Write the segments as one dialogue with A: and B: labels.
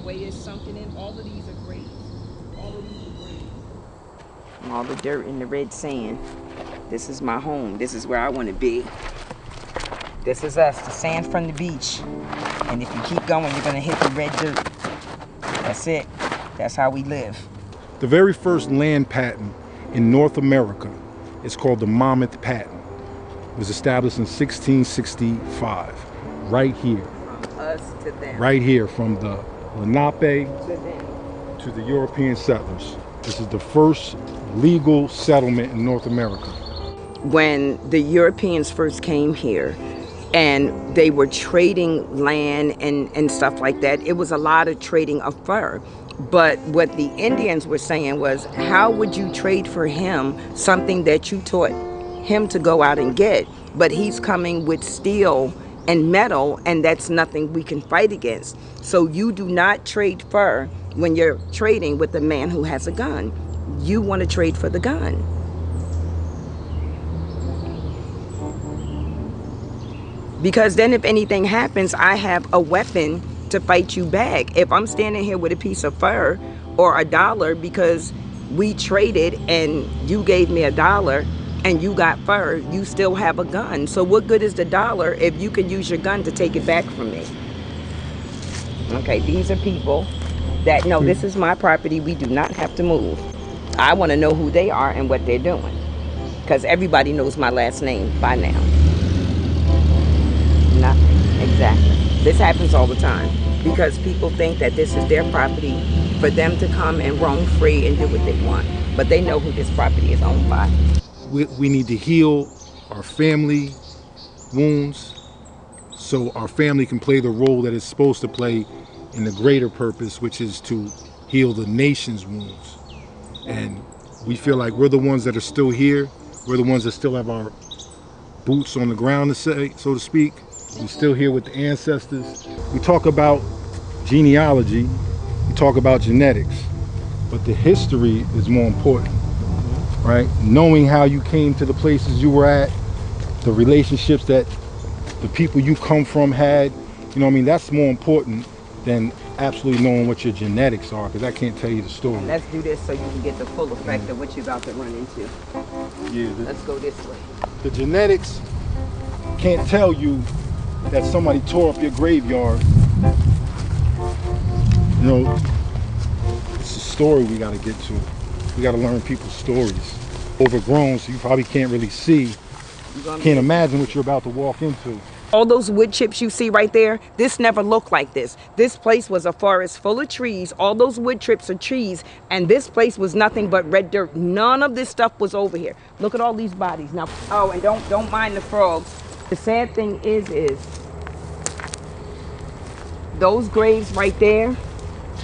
A: way it's sunken in, all of these are graves. All of these are graves. All the dirt and the red sand. This is my home. This is where I want to be. This is us, the sand from the beach. And if you keep going, you're going to hit the red dirt. That's it. That's how we live.
B: The very first land patent in North America is called the Monmouth Patent. It was established in 1665, right here.
A: From us to them.
B: Right here, from the Lenape to the European settlers. This is the first legal settlement in North America.
A: When the Europeans first came here and they were trading land and stuff like that, it was a lot of trading of fur. But what the Indians were saying was, how would you trade for him something that you taught him to go out and get? But he's coming with steel and metal, and that's nothing we can fight against. So you do not trade fur when you're trading with a man who has a gun. You want to trade for the gun. Because then if anything happens, I have a weapon to fight you back. If I'm standing here with a piece of fur or $1 because we traded and you gave me $1 and you got fur, you still have a gun. So what good is the $1 if you can use your gun to take it back from me? Okay, these are people that know this is my property. We do not have to move. I want to know who they are and what they're doing, because everybody knows my last name by now. Nothing. Exactly. This happens all the time because people think that this is their property for them to come and roam free and do what they want. But they know who this property is owned by.
B: We need to heal our family wounds so our family can play the role that it's supposed to play in the greater purpose, which is to heal the nation's wounds. And we feel like we're the ones that are still here. We're the ones that still have our boots on the ground, to say, so to speak. We're still here with the ancestors. We talk about genealogy, we talk about genetics, but the history is more important, right? Knowing how you came to the places you were at, the relationships that the people you come from had, you know what I mean? That's more important than absolutely knowing what your genetics are, because I can't tell you the story.
A: Let's do this so you can get the full effect of what you're about to run into.
B: Yeah.
A: Let's go this way.
B: The genetics can't tell you that somebody tore up your graveyard. You know, it's a story we got to get to. We got to learn people's stories. Overgrown, so you probably can't really see. Can't imagine what you're about to walk into.
A: All those wood chips you see right there, this never looked like this. This place was a forest full of trees. All those wood chips are trees, and this place was nothing but red dirt. None of this stuff was over here. Look at all these bodies now. Oh, and don't mind the frogs. The sad thing is those graves right there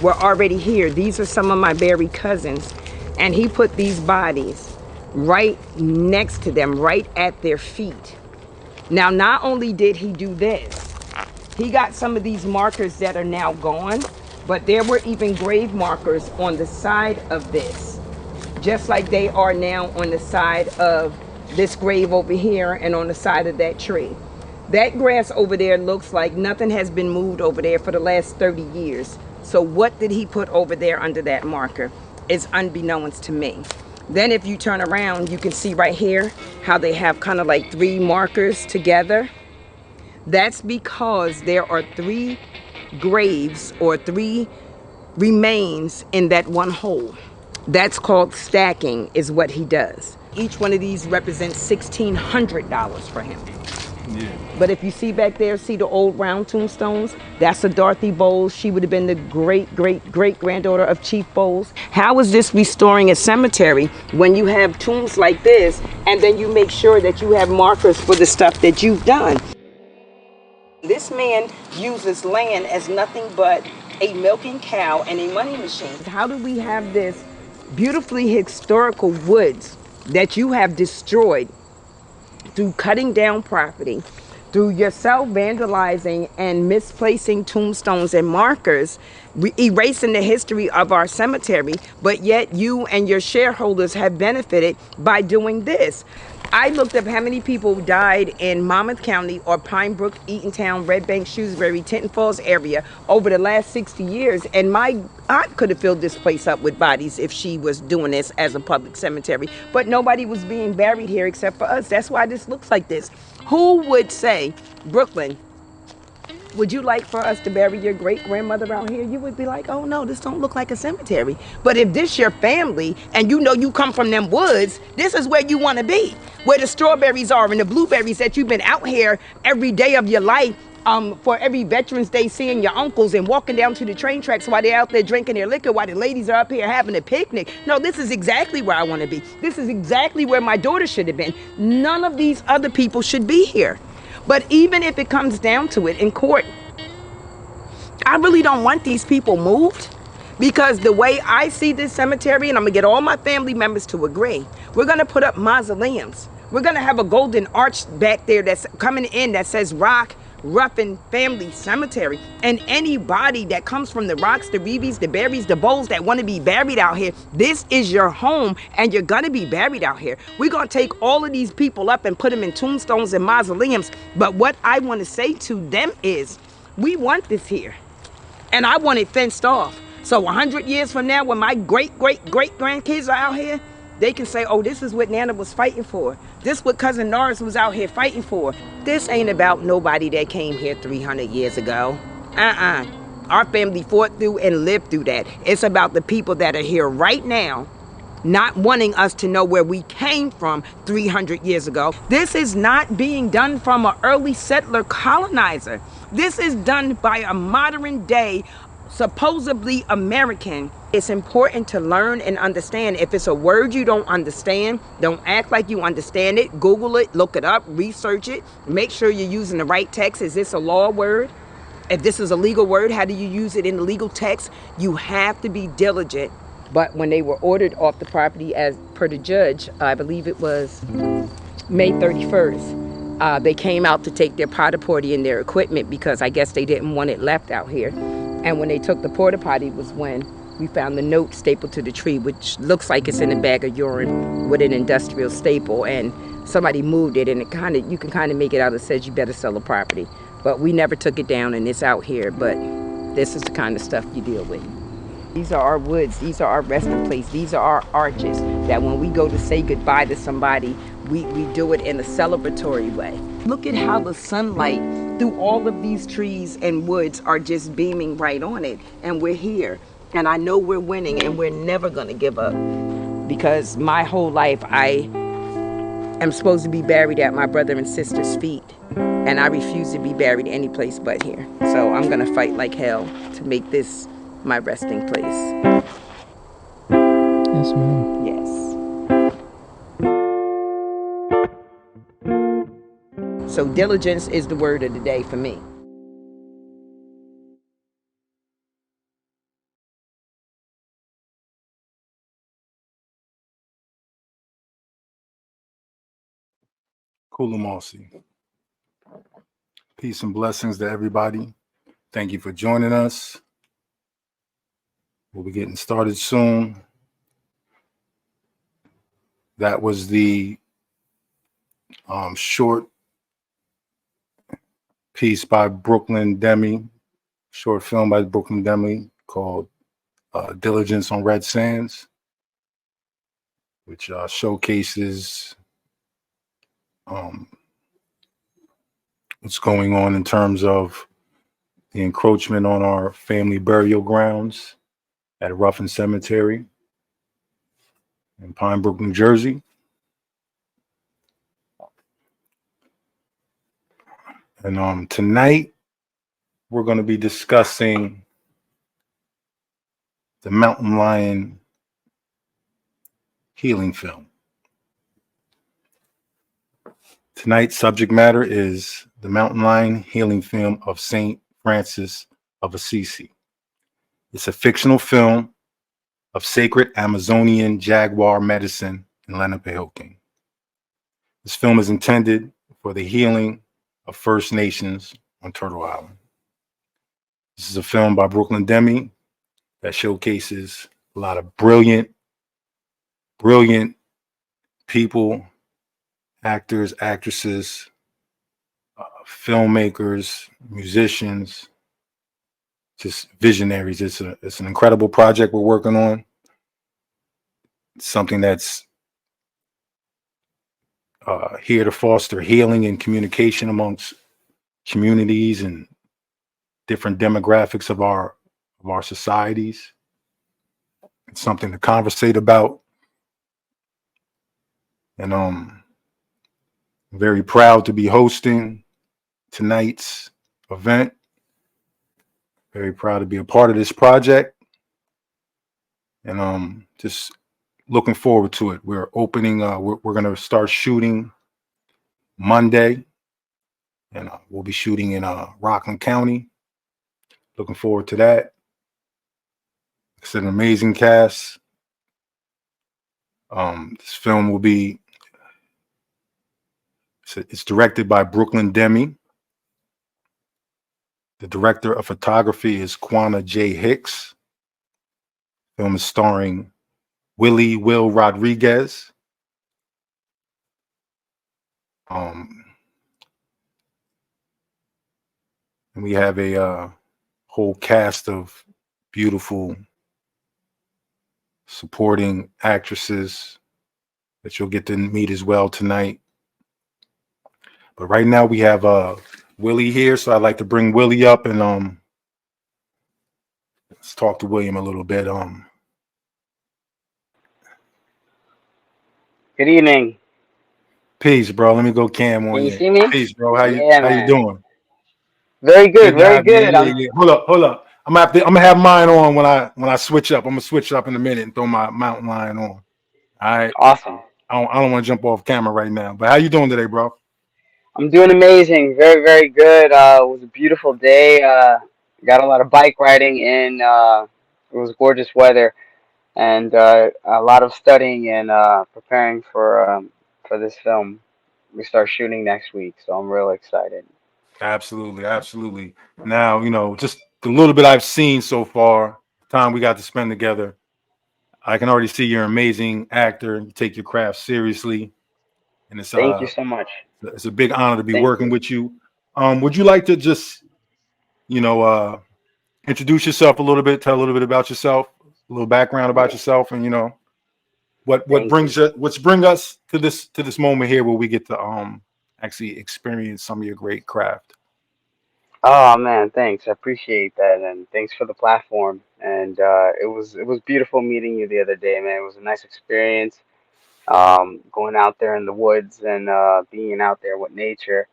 A: were already here. These are some of my buried cousins, and he put these bodies right next to them, right at their feet. Now, not only did he do this, he got some of these markers that are now gone, but there were even grave markers on the side of this, just like they are now on the side of this grave over here and on the side of that tree. That grass over there looks like nothing has been moved over there for the last 30 years. So what did he put over there under that marker is unbeknownst to me. Then if you turn around, you can see right here how they have kind of like 3 markers together. That's because there are 3 graves or 3 remains in that one hole. That's called stacking, is what he does. Each one of these represents $1,600 for him. Yeah. But if you see back there, see the old round tombstones? That's a Dorothy Bowles. She would have been the great-great-great-granddaughter of Chief Bowles. How is this restoring a cemetery when you have tombs like this, and then you make sure that you have markers for the stuff that you've done? This man uses land as nothing but a milking cow and a money machine. How do we have this beautifully historical woods that you have destroyed through cutting down property, through yourself vandalizing and misplacing tombstones and markers, erasing the history of our cemetery, but yet you and your shareholders have benefited by doing this? I looked up how many people died in Monmouth County or Pine Brook, Eatontown, Red Bank, Shrewsbury, Tinton Falls area over the last 60 years. And my aunt could have filled this place up with bodies if she was doing this as a public cemetery. But nobody was being buried here except for us. That's why this looks like this. Who would say, Brooklyn, would you like for us to bury your great-grandmother out here? You would be like, oh no, this don't look like a cemetery. But if this your family and you know you come from them woods, this is where you want to be. Where the strawberries are and the blueberries that you've been out here every day of your life for every Veterans Day seeing your uncles and walking down to the train tracks while they're out there drinking their liquor, while the ladies are up here having a picnic. No, this is exactly where I want to be. This is exactly where my daughter should have been. None of these other people should be here. But even if it comes down to it in court, I really don't want these people moved, because the way I see this cemetery, and I'm gonna get all my family members to agree, we're gonna put up mausoleums. We're gonna have a golden arch back there that's coming in that says Rock Ruffin Family Cemetery. And anybody that comes from the Rocks, the Reeves, the Berries, the Bowles that want to be buried out here, this is your home and you're gonna be buried out here. We're gonna take all of these people up and put them in tombstones and mausoleums. But what I want to say to them is, we want this here. And I want it fenced off. So 100 years from now, when my great-great-great-grandkids are out here, they can say, oh, this is what Nana was fighting for. This is what Cousin Norris was out here fighting for. This ain't about nobody that came here 300 years ago. Our family fought through and lived through that. It's about the people that are here right now, not wanting us to know where we came from 300 years ago. This is not being done from an early settler colonizer. This is done by a modern day, supposedly American. It's important to learn and understand. If it's a word you don't understand, don't act like you understand it. Google it, look it up, research it. Make sure you're using the right text. Is this a law word? If this is a legal word, how do you use it in the legal text? You have to be diligent. But when they were ordered off the property as per the judge, I believe it was May 31st, they came out to take their porta potty and their equipment because I guess they didn't want it left out here. And when they took the porta potty was when we found the note stapled to the tree, which looks like it's in a bag of urine with an industrial staple. And somebody moved it, and you can kind of make it out. It says you better sell the property. But we never took it down, and it's out here. But this is the kind of stuff you deal with. These are our woods. These are our resting place. These are our arches that when we go to say goodbye to somebody, we do it in a celebratory way. Look at how the sunlight through all of these trees and woods are just beaming right on it. And we're here. And I know we're winning, and we're never going to give up. Because my whole life, I am supposed to be buried at my brother and sister's feet. And I refuse to be buried any place but here. So I'm going to fight like hell to make this my resting place.
C: Yes, ma'am.
A: Yes. So diligence is the word of the day for me.
B: Kulumosi. Peace and blessings to everybody. Thank you for joining us. We'll be getting started soon. That was the short piece by Brooklyn Demme, short film by Brooklyn Demme called Diligence on Red Sands, which showcases what's going on in terms of the encroachment on our family burial grounds at Ruffin Cemetery in Pine Brook, New Jersey. And tonight we're going to be discussing the Mountain Lion healing film. Tonight's subject matter is the Mountain Lion healing film of St. Francis of Assisi. It's a fictional film of sacred Amazonian Jaguar medicine in Lenape. This film is intended for the healing of First Nations on Turtle Island. This is a film by Brooklyn Demme that showcases a lot of brilliant people actors, actresses, filmmakers, musicians, just visionaries. It's an incredible project we're working on. It's something that's here to foster healing and communication amongst communities and different demographics of our societies. It's something to conversate about, and I'm very proud to be hosting tonight's event. Very proud to be a part of this project, and just looking forward to it. We're opening. We're going to start shooting Monday, and we'll be shooting in Rockland County. Looking forward to that. It's an amazing cast. This film will be. It's directed by Brooklyn Demme. The director of photography is Quanah J. Hicks. Film is starring Willie Will Rodriguez. And we have a whole cast of beautiful supporting actresses that you'll get to meet as well tonight. But right now we have Willie here, so I'd like to bring Willie up and let's talk to William a little bit.
D: Good evening.
B: Peace, bro. Let me go cam
D: Can
B: on
D: you
B: you.
D: see me?
B: Peace, bro.
D: Yeah,
B: How you
D: man.
B: doing?
D: Very good,
B: Good to
D: very
B: have you.
D: good.
B: Yeah. Hold up. I'm gonna have mine on when I switch up. I'm gonna switch up in a minute and throw my mountain lion on. All right.
D: Awesome.
B: I don't want to jump off camera right now. But how you doing today, bro?
D: I'm doing amazing. Very, very good. It was a beautiful day. Got a lot of bike riding in. It was gorgeous weather, and a lot of studying and preparing for this film. We start shooting next week, so I'm real excited.
B: Absolutely. Now, just the little bit I've seen so far, time we got to spend together, I can already see you're an amazing actor. You take your craft seriously, and
D: Thank you so much.
B: it's a big honor to be
D: Thank
B: working
D: you.
B: with you. Would you like to just, you know, introduce yourself a little bit, tell a little bit about yourself, a little background about
D: Yeah.
B: yourself, and what
D: Thank you.
B: what's bring us to this moment here where we get to actually experience some of your great craft.
D: Oh man, thanks. I appreciate that, and thanks for the platform. And it was beautiful meeting you the other day, man. It was a nice experience. Going out there in the woods and being out there with nature,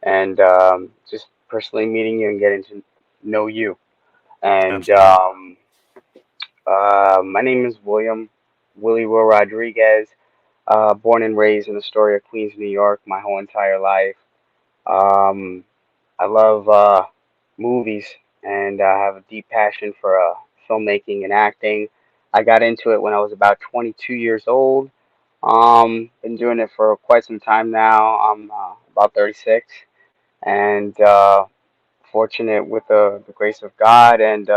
D: and just personally meeting you and getting to know you. And
B: Absolutely.
D: my name is Willie Will Rodriguez. Born and raised in Astoria, Queens, New York, my whole entire life. Um, I love movies, and I have a deep passion for filmmaking and acting. I got into it when I was about 22 years old. Been doing it for quite some time now. I'm about 36, and fortunate with the grace of God, and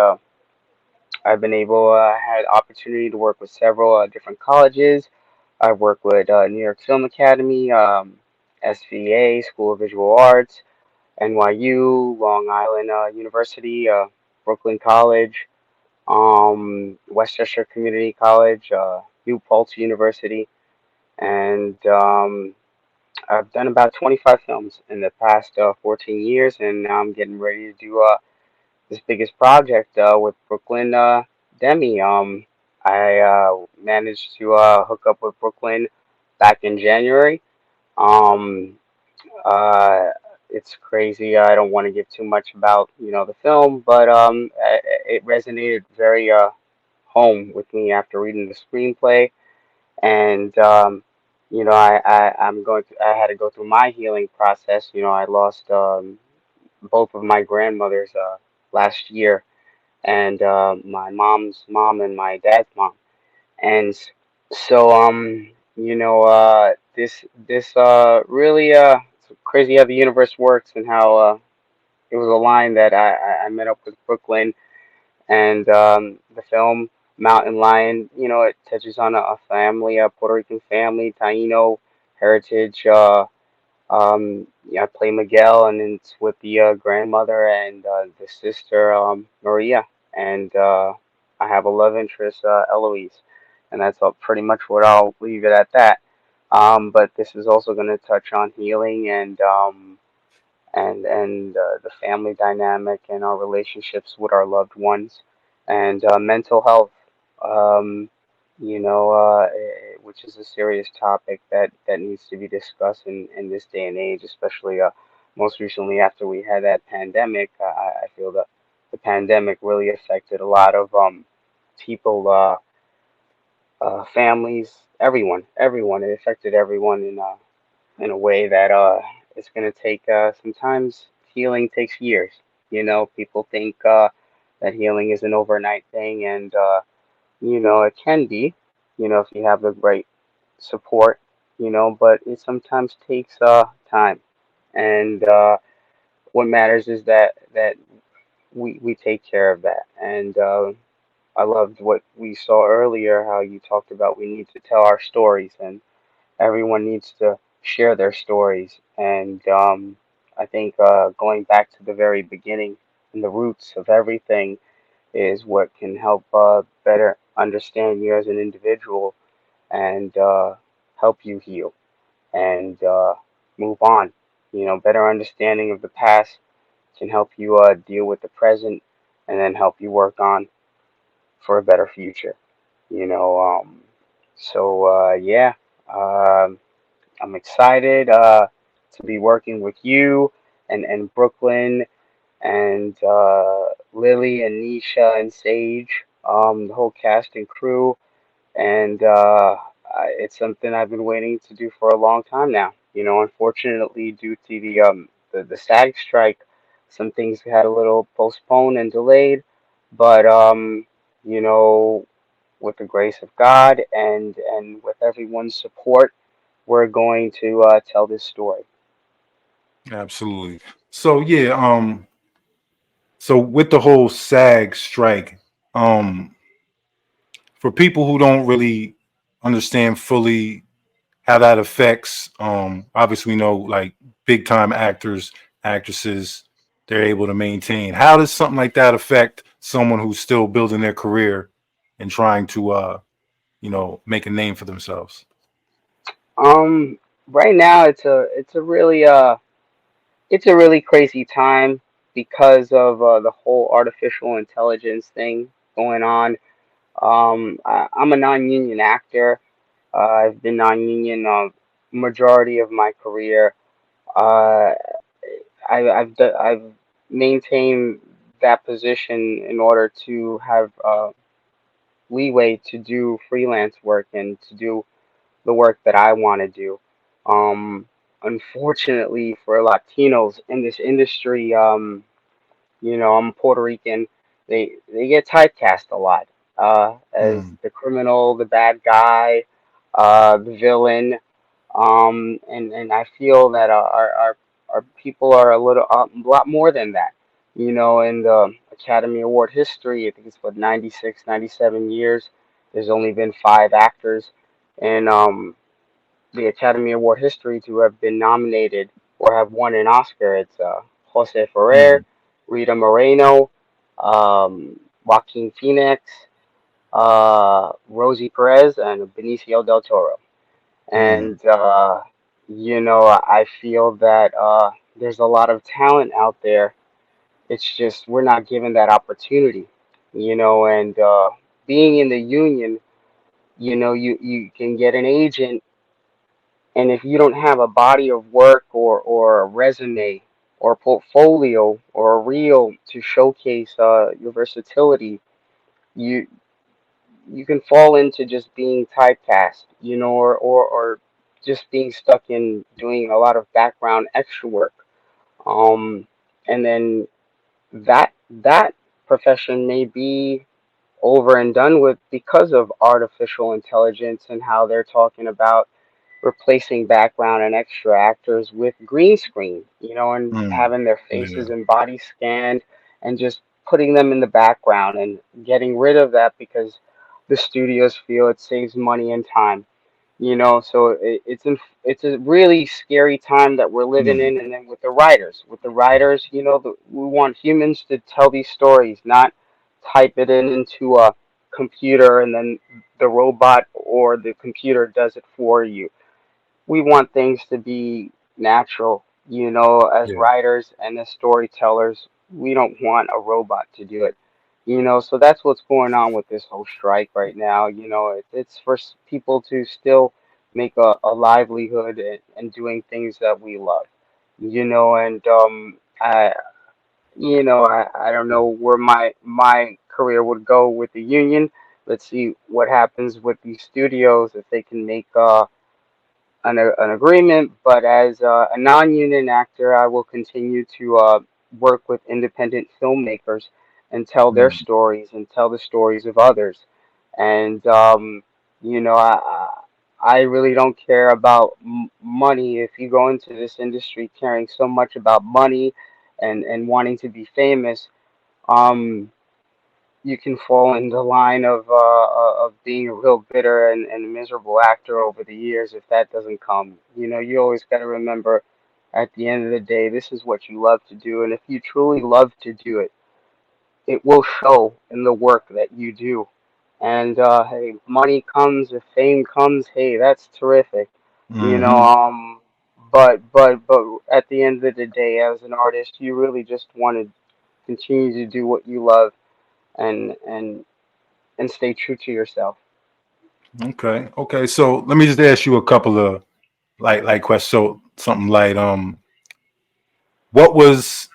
D: I've been able, had opportunity to work with several different colleges. I've worked with New York Film Academy, SVA, School of Visual Arts, NYU, Long Island University, Brooklyn College, Westchester Community College, New Paltz University, and I've done about 25 films in the past 14 years, and now I'm getting ready to do this biggest project with Brooklyn Demme. I managed to hook up with Brooklyn back in January. Um, uh, it's crazy. I don't want to give too much about the film, but it resonated very home with me after reading the screenplay, and I had to go through my healing process. I lost both of my grandmothers last year, and my mom's mom and my dad's mom, and so this really it's crazy how the universe works, and how it was a line that I met up with Brooklyn, and the film Mountain Lion, it touches on a family, a Puerto Rican family, Taino heritage. Yeah, I play Miguel, and it's with the grandmother and the sister Maria, and I have a love interest, Eloise, and that's all, pretty much what I'll leave it at that. But this is also going to touch on healing and the family dynamic and our relationships with our loved ones, and mental health. Um, which is a serious topic that needs to be discussed in this day and age, especially most recently after we had that pandemic. I feel that the pandemic really affected a lot of people, families, everyone. It affected everyone in a way that it's going to take sometimes healing takes years. People think that healing is an overnight thing, and it can be, if you have the right support, but it sometimes takes time. And what matters is that we take care of that. And I loved what we saw earlier, how you talked about we need to tell our stories, and everyone needs to share their stories. And I think going back to the very beginning and the roots of everything is what can help better understand you as an individual, and help you heal and move on. Better understanding of the past can help you deal with the present, and then help you work on for a better future. You know, yeah, um, I'm excited to be working with you and Brooklyn and Lily and Nisha and Sage, the whole cast and crew, and it's something I've been waiting to do for a long time now. Unfortunately, due to the static strike, some things had a little postponed and delayed, but you know, with the grace of God and with everyone's support, we're going to tell this story.
B: Absolutely. So yeah, so with the whole SAG strike, um, for people who don't really understand fully how that affects, obviously we know like big time actors, actresses, they're able to maintain. How does something like that affect someone who's still building their career and trying to make a name for themselves?
D: Um, right now it's a really crazy time because of the whole artificial intelligence thing going on. I'm a non-union actor. I've been non-union majority of my career. Uh, I've maintained that position in order to have leeway to do freelance work and to do the work that I want to do. Um, Unfortunately for Latinos in this industry, I'm Puerto Rican. They get typecast a lot as
B: Mm,
D: the criminal, the bad guy, the villain. And I feel that our people are a lot more than that. In the Academy Award history, I think it's what 96, 97 years. There's only been five actors in the Academy Award history to have been nominated or have won an Oscar. It's Jose Ferrer,
B: mm,
D: Rita Moreno, Joaquin Phoenix, Rosie Perez, and Benicio del Toro.
B: mm,
D: And I feel that there's a lot of talent out there. It's just we're not given that opportunity. And being in the union, you can get an agent, and if you don't have a body of work or a resume or portfolio or a reel to showcase your versatility, you you can fall into just being typecast, or just being stuck in doing a lot of background extra work. Um, and then that profession may be over and done with because of artificial intelligence and how they're talking about replacing background and extra actors with green screen, and
B: mm.
D: having their
B: Yeah.
D: faces and bodies scanned and just putting them in the background and getting rid of that because the studios feel it saves money and time. So it's a really scary time that we're living
B: Mm.
D: in. And then with the writers, we want humans to tell these stories, not type it in into a computer and then the robot or the computer does it for you. We want things to be natural, as
B: Yeah.
D: writers and as storytellers. We don't want a robot to do it. So that's what's going on with this whole strike right now. It's for people to still make a livelihood and doing things that we love. And I don't know where my career would go with the union. Let's see what happens with these studios if they can make an agreement, but as a non-union actor, I will continue to work with independent filmmakers and tell their
B: Mm.
D: stories and tell the stories of others. And you know, I I I really don't care about money. If you go into this industry caring so much about money and wanting to be famous, um, you can fall in the line of being a real bitter and miserable actor over the years if that doesn't come. You always got to remember at the end of the day, this is what you love to do, and if you truly love to do it, it will show in the work that you do. And hey, money comes, if fame comes, hey, that's terrific. You know,
B: Hmm.
D: um, but at the end of the day, as an artist, you really just want to continue to do what you love and and and stay true to yourself.
B: Okay. Okay. So let me just ask you a couple of like questions. So something like what was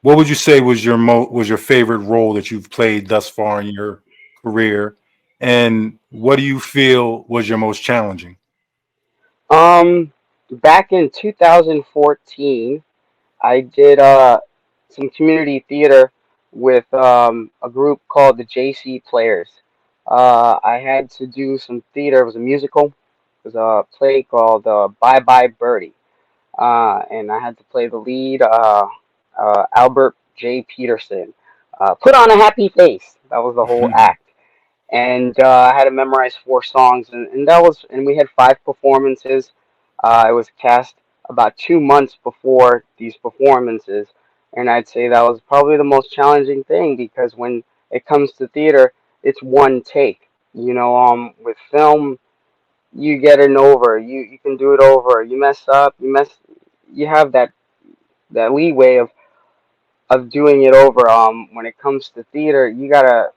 B: what would you say was your favorite role that you've played thus far in your career, and what do you feel was your most challenging?
D: Um, Back in 2014, I did some community theater with a group called the JC Players. I had to do some theater. It was a musical. It was a play called Bye Bye Birdie, and I had to play the lead, Albert J. Peterson. Put on a happy face. That was the whole act. And I had to memorize four songs, and we had five performances. I was cast about 2 months before these performances, and I'd say that was probably the most challenging thing because when it comes to theater, it's one take. With film, you get it over. You can do it over. You mess up, you have that leeway of doing it over. When it comes to theater, you gotta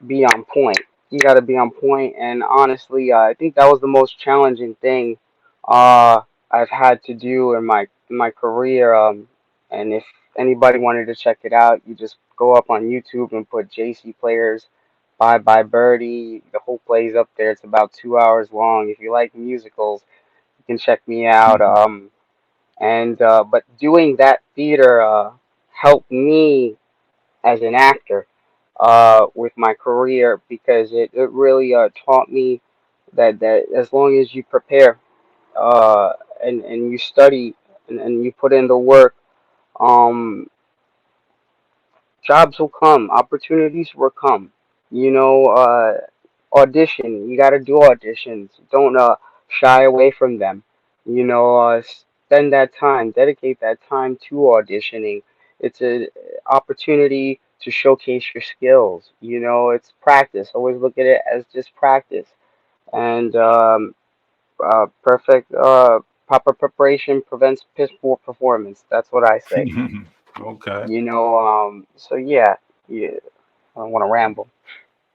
D: be on point. You gotta be on point, and honestly, I think that was the most challenging thing uh, I've had to do in my career. And if anybody wanted to check it out, you just go up on YouTube and put JC Players Bye Bye Birdie. The whole play's up there. It's about 2 hours long. If you like musicals, you can check me out. And But doing that theater helped me as an actor with my career because it really taught me that as long as you prepare uh, and you study and you put in the work, um, jobs will come, opportunities will come. Audition. You got to do auditions. Don't shy away from them. Spend that time, dedicate that time to auditioning. It's an opportunity to showcase your skills. It's practice. Always look at it as just practice. And perfect, proper preparation prevents piss poor performance. That's what I say.
B: Okay.
D: So yeah, yeah. I don't want to ramble.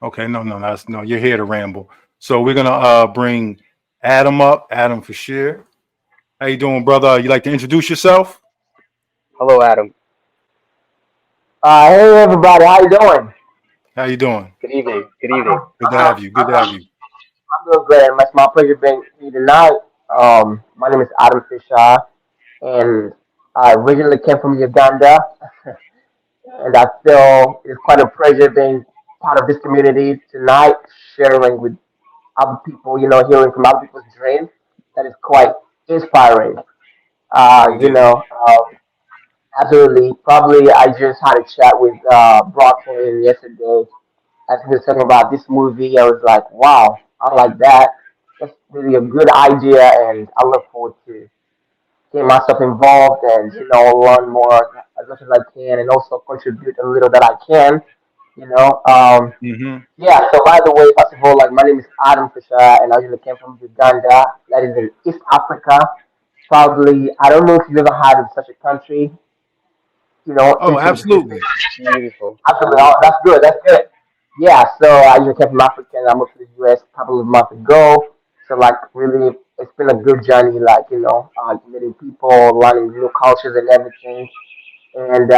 B: Okay. No, no, that's no. You're here to ramble. So we're gonna bring Adam up. Adam for sure. How you doing, brother? You like to introduce yourself?
D: Hello, Adam.
E: Hey everybody, how you doing?
B: How you doing?
D: Good evening. Good
E: I'm
D: evening.
E: doing,
B: Good to have you. Good to have you.
E: I'm doing great. It's my pleasure being here tonight. My name is Adam Fisher, and I originally came from Uganda, and I feel it's quite a pleasure being part of this community tonight, sharing with other people, hearing from other people's dreams. That is quite inspiring.
B: Indeed.
E: Absolutely. Probably I just had a chat with Brooklyn yesterday as he was talking about this movie. I was like, wow, I like that. really a good idea, and I look forward to getting myself involved and learn more as much as I can, and also contribute a little that I can. You know,
B: Hmm.
E: yeah. So by the way, first of all, like my name is Adam Fisher, and I originally came from Uganda. That is in East Africa. Probably, I don't know if you've ever heard of such a country.
B: Oh,
E: Into the Pacific.
B: absolutely.
D: Beautiful,
E: Absolutely. Oh,
D: beautiful.
E: that's good. That's good. Yeah. So I just came from Africa, and I moved to the U.S. a couple of months ago. So like, really, it's been a good journey. Like, meeting people, learning new cultures and everything. And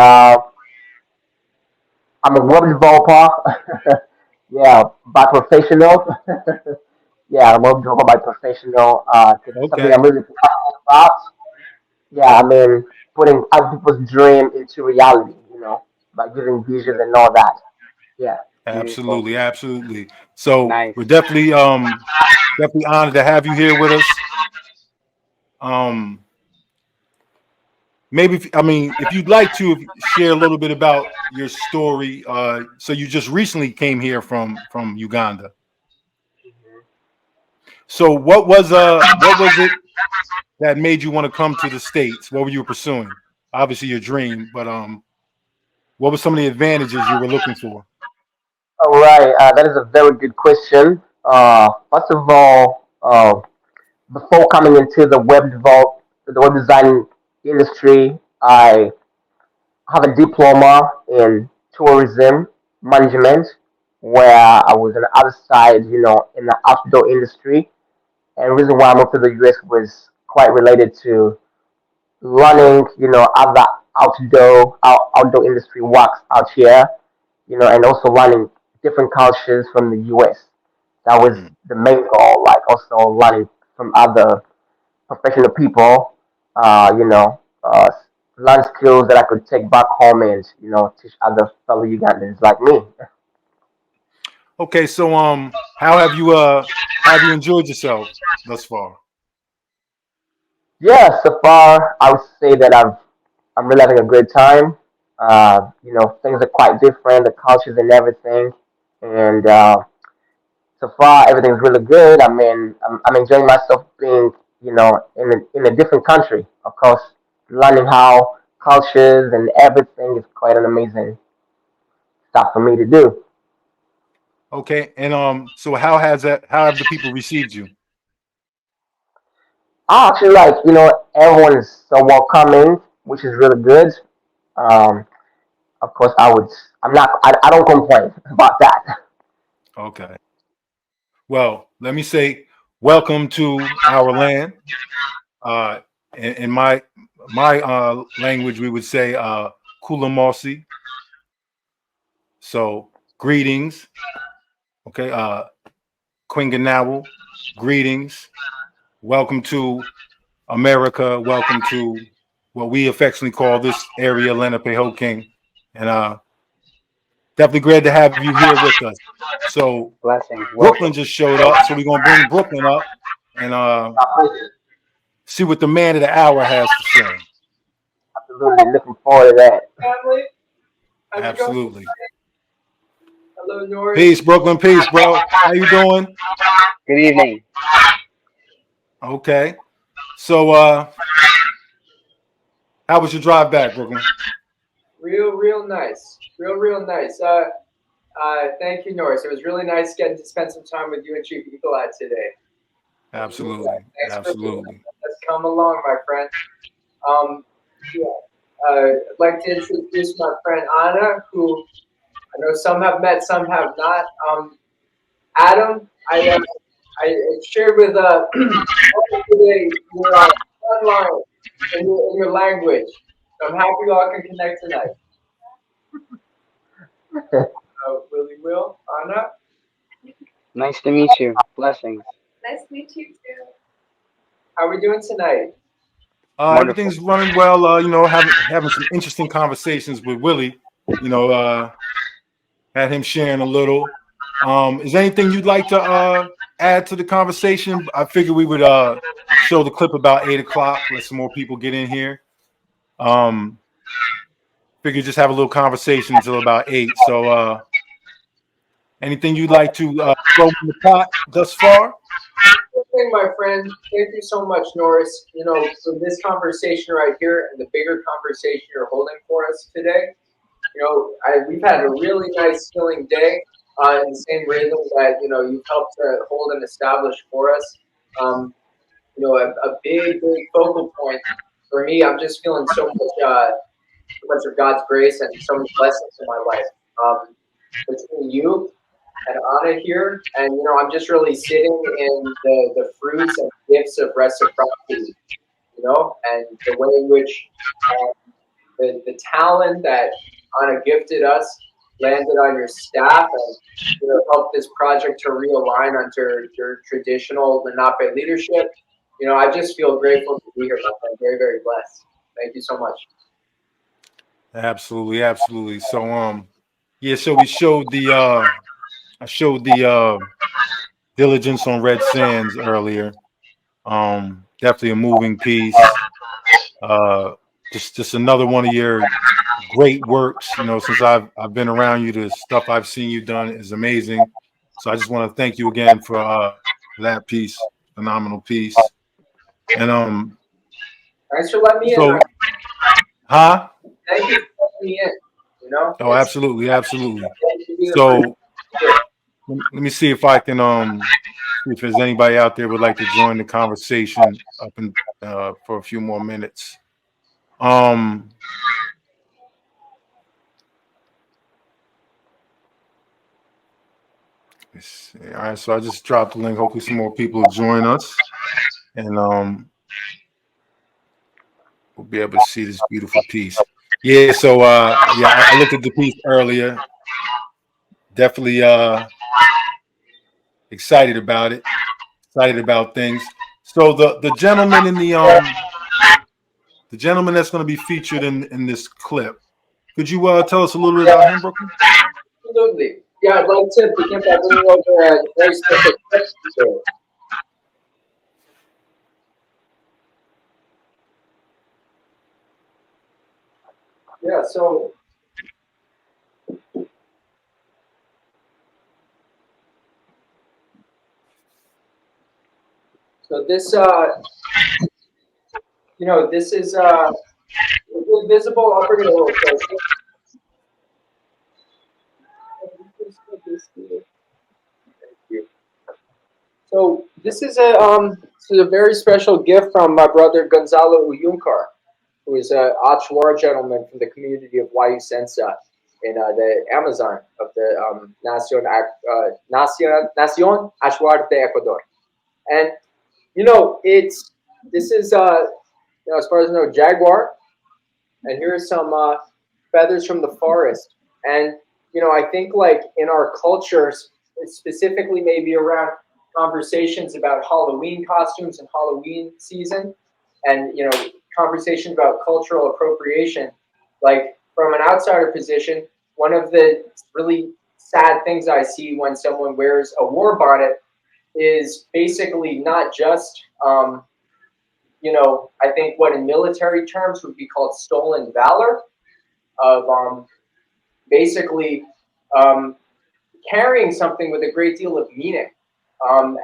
E: I'm a web developer. Yeah, by professional. Yeah, I'm a web developer by professional. Something
B: Okay.
E: I'm really passionate about. Yeah, I mean, putting other people's dream into reality. By giving visions
D: Yes,
E: and all that. Yeah.
D: beautiful.
B: Absolutely, absolutely. So
D: Nice.
B: we're definitely honored to have you here with us. Um, maybe I mean, if you'd like to share a little bit about your story. So you just recently came here from Uganda. So what was it that made you want to come to the States? What were you pursuing? Obviously your dream, but what were some of the advantages you were looking for?
E: All right. That is a very good question. First of all, before coming into the web design industry, I have a diploma in tourism management, where I was on the other side, in the outdoor industry. And the reason why I moved to the US was quite related to learning, other outdoor industry works out here, and also learning different cultures from the US. That was
B: Mm.
E: the main goal, like also learning from other professional people, learn skills that I could take back home and, teach other fellow Ugandans like me.
B: Okay, so how have you enjoyed yourself thus far?
E: Yeah, so far I would say that I'm really having a great time. Things are quite different, the cultures and everything. And so far everything's really good. I mean, I'm enjoying myself being, in a different country. Of course, learning how cultures and everything is quite an amazing stuff for me to do.
B: Okay, and so how have the people received you?
E: I actually like, everyone is so welcoming, which is really good. Um, of course, I don't complain about that.
B: Okay. Well, let me say welcome to our land. Uh, in my language, we would say Kulamosi. So greetings. Okay. Quinganawa, greetings. Welcome to America. Welcome to what we affectionately call this area Lenape King. And definitely glad to have you here with us. So
D: Blessings.
B: Brooklyn
D: Welcome.
B: just showed up, so we're gonna bring Brooklyn up and see what the man of the hour has to say.
E: Absolutely looking forward to that.
F: Family, how's it going?
B: Absolutely.
F: Hello, Norris.
B: Peace, Brooklyn. Peace, bro. How you doing?
D: Good evening.
B: Okay. So how was your drive back, Brooklyn?
F: Real nice. Real nice. Thank you, Norris. It was really nice getting to spend some time with you and Chief Eagle Eye today.
B: Absolutely.
F: Thanks for
B: Absolutely.
F: let's come along, my friend. Yeah. I'd like to introduce my friend Anna, who I know some have met, some have not. Adam, I shared with today your online in your language. So I'm happy you all can connect tonight. Willie, Anna.
D: Nice to meet you. Blessings.
F: Nice to meet you too. How are we doing tonight?
D: Wonderful.
B: Everything's running well. Having some interesting conversations with Willie. You know, had him sharing a little. Is there anything you'd like to add to the conversation? I figured we would show the clip about 8 o'clock. Let some more people get in here. Um, Figure just have a little conversation until about 8. So, anything you'd like to throw in the pot thus far?
F: thing, my friend. Thank you so much, Norris. You know, for this conversation right here and the bigger conversation you're holding for us today. You know, we've had a really nice healing day in the same rhythm that, you know, you've helped to hold and establish for us. You know, a big, big focal point for me. I'm just feeling so much of God's grace and so many blessings in my life. Between you and Anna here, and you know, I'm just really sitting in the fruits and gifts of reciprocity. You know, and the way in which the talent that Anna gifted us landed on your staff and, you know, helped this project to realign under your traditional Lenape leadership. You know, I just feel grateful to be here, my friend. Very, very blessed. Thank you so much.
B: Absolutely, absolutely. So yeah, so we showed the I showed the Diligence on Red Sands earlier. Definitely a moving piece. Just another one of your great works. You know, since I've been around you, the stuff I've seen you done is amazing. So I just want to thank you again for that piece, phenomenal piece. And
F: Thanks for letting me in.
B: so, huh?
F: Thank you for letting me in. You know?
B: Oh, absolutely, absolutely.
F: It's
B: So let me see if I can see if there's anybody out there would like to join the conversation up in for a few more minutes. Let's see. All right, so I just dropped the link. Hopefully some more people will join us, and we'll be able to see this beautiful piece. Yeah, so yeah, I looked at the piece earlier. Definitely excited about it. Excited about things. So the gentleman in the gentleman that's going to be featured in this clip, could you tell us a little bit about him, Brooklyn?
F: Absolutely. Yeah, I'd like to begin by bringing over a very special guest today. Yeah, so this you know, this is visible. I'll bring it a little closer. So this is a very special gift from my brother Gonzalo Uyunkar, who is an Achuar gentleman from the community of Wayusentsa in the Amazon of the Nacion Achuar de Ecuador. And you know, this is you know, as far as I know, Jaguar, and here are some feathers from the forest. And you know, I think like in our cultures, specifically maybe around conversations about Halloween costumes and Halloween season, and you know, conversations about cultural appropriation, like from an outsider position, one of the really sad things I see when someone wears a war bonnet is basically not just you know, I think what in military terms would be called stolen valor, of basically carrying something with a great deal of meaning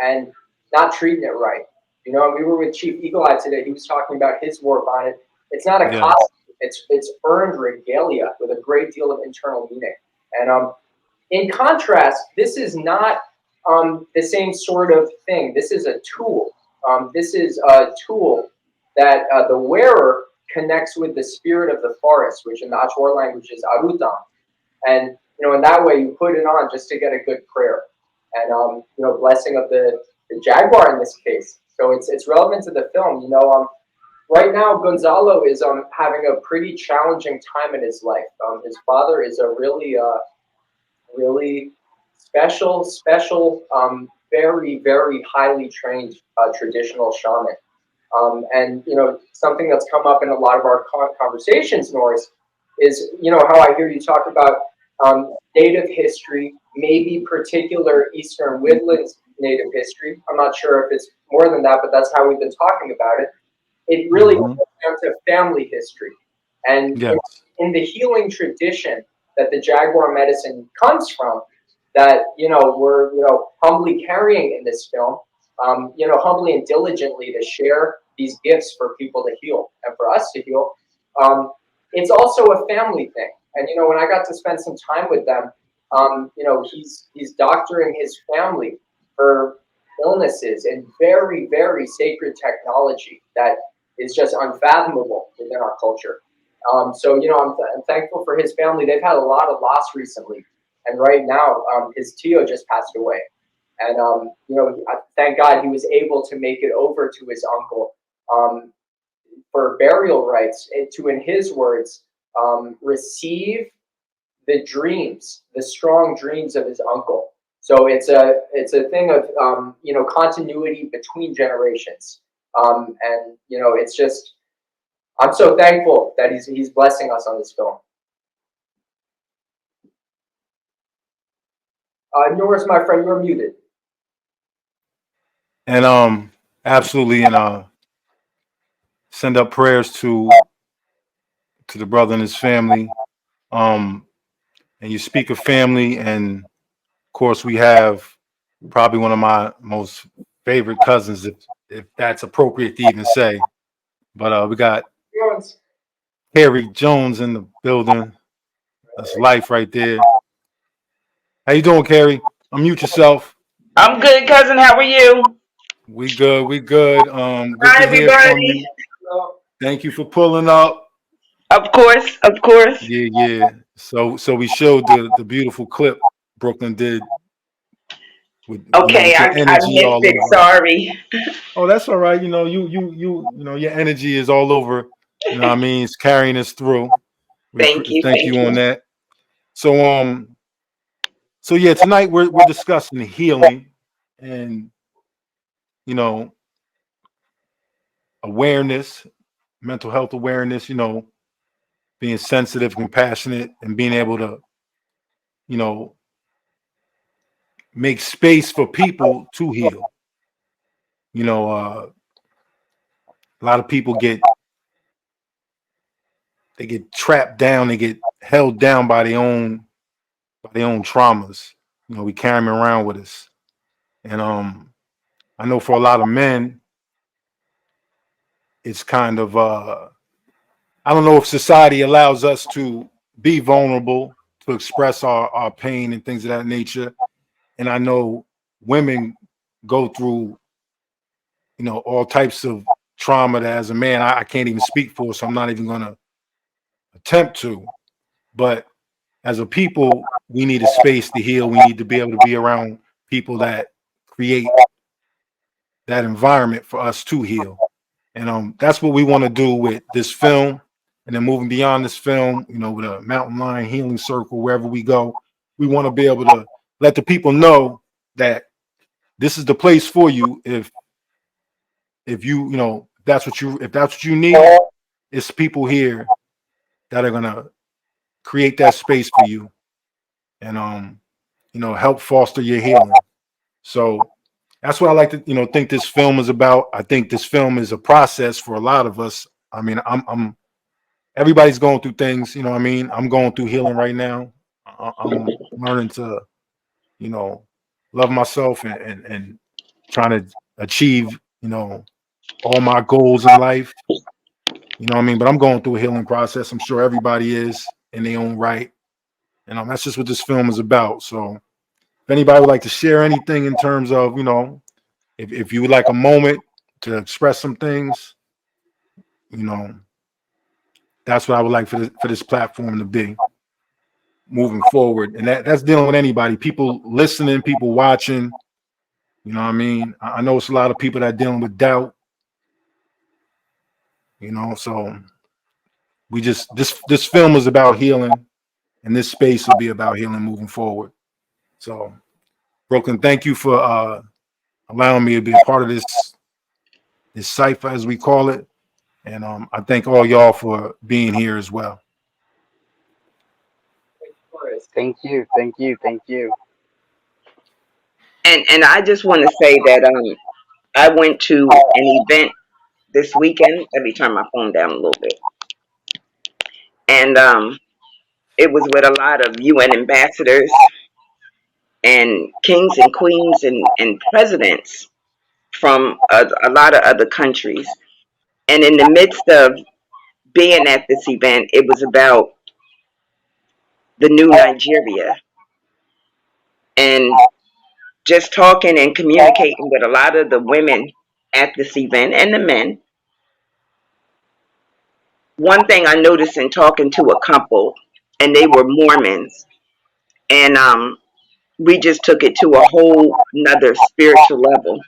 F: and not treating it right. You know, we were with Chief Eagle Eye today. He was talking about his war bonnet. It's not a costume. It's earned regalia with a great deal of internal meaning. And in contrast, this is not the same sort of thing. This is a tool. This is a tool that the wearer connects with the spirit of the forest, which in the Achuar language is arutam. And, you know, in that way, you put it on just to get a good prayer. And, you know, blessing of the Jaguar in this case. So it's relevant to the film. You know, right now, Gonzalo is having a pretty challenging time in his life. His father is a really special, very, very highly trained traditional shaman. And, you know, something that's come up in a lot of our conversations, Norris, is, you know, how I hear you talk about native history, maybe particular Eastern Woodlands native history. I'm not sure if it's more than that, but that's how we've been talking about it. It really comes down to family history. And in the healing tradition that the Jaguar medicine comes from, that, you know, we're, you know, humbly carrying in this film, humbly and diligently to share these gifts for people to heal and for us to heal. It's also a family thing. And, when I got to spend some time with them, he's doctoring his family for illnesses and very, very sacred technology that is just unfathomable within our culture. So, I'm thankful for his family. They've had a lot of loss recently. And right now, his Tio just passed away. And, thank God he was able to make it over to his uncle for burial rites, and to, in his words, receive the dreams, the strong dreams of his uncle. So it's a thing of, continuity between generations. And, it's just, I'm so thankful that he's blessing us on this film. Norris, my friend, you're muted.
B: And absolutely, and send up prayers to the brother and his family. And you speak of family, and of course we have probably one of my most favorite cousins, if that's appropriate to even say. But we got Harry Jones in the building. That's life right there. How you doing, Carrie? Unmute yourself.
G: I'm good, cousin. How are you?
B: We good. We good. Good
G: Hi,
B: to hear from
G: everybody.
B: you. Thank you for pulling up.
G: Of course, of course.
B: Yeah, yeah. So we showed the beautiful clip Brooklyn did with
G: Okay,
B: with your
G: I
B: energy
G: missed
B: all
G: it.
B: over.
G: Sorry.
B: Oh, that's all right. Your energy is all over. You know what I mean? It's carrying us through.
G: Thank you.
B: Thank
G: Thank
B: you on
G: you.
B: that. So yeah, tonight we're discussing healing and awareness, mental health awareness, being sensitive, compassionate, and being able to, make space for people to heal. A lot of people get trapped down, they get held down by their own traumas. We carry them around with us. And I know for a lot of men, it's kind of I don't know if society allows us to be vulnerable, to express our pain and things of that nature. And I know women go through, all types of trauma that as a man, I can't even speak for, so I'm not even going to attempt to. But as a people, we need a space to heal. We need to be able to be around people that create that environment for us to heal. And that's what we want to do with this film. And then moving beyond this film, with a mountain lion healing circle, wherever we go, we want to be able to let the people know that this is the place for you. If that's what you need, it's people here that are gonna create that space for you and help foster your healing. So that's what I like to think this film is about. I think this film is a process for a lot of us. I mean, I'm everybody's going through things, what I mean? I'm going through healing right now. I'm learning to, love myself and trying to achieve, all my goals in life. You know what I mean? But I'm going through a healing process. I'm sure everybody is in their own right. And that's just what this film is about. So if anybody would like to share anything in terms of, if you would like a moment to express some things, that's what I would like for this platform to be moving forward. And that's dealing with anybody, people listening, people watching. You know what I mean? I know it's a lot of people that are dealing with doubt, so we just this film is about healing, and this space will be about healing moving forward. So Brooklyn, thank you for allowing me to be a part of this cipher, as we call it. And I thank all y'all for being here as well.
D: Thank you, thank you, thank you.
G: And I just want to say that I went to an event this weekend. Let me turn my phone down a little bit. And it was with a lot of UN ambassadors and kings and queens and presidents from a lot of other countries. And in the midst of being at this event, it was about the new Nigeria, and just talking and communicating with a lot of the women at this event and the men. One thing I noticed in talking to a couple, and they were Mormons, and we just took it to a whole nother spiritual level.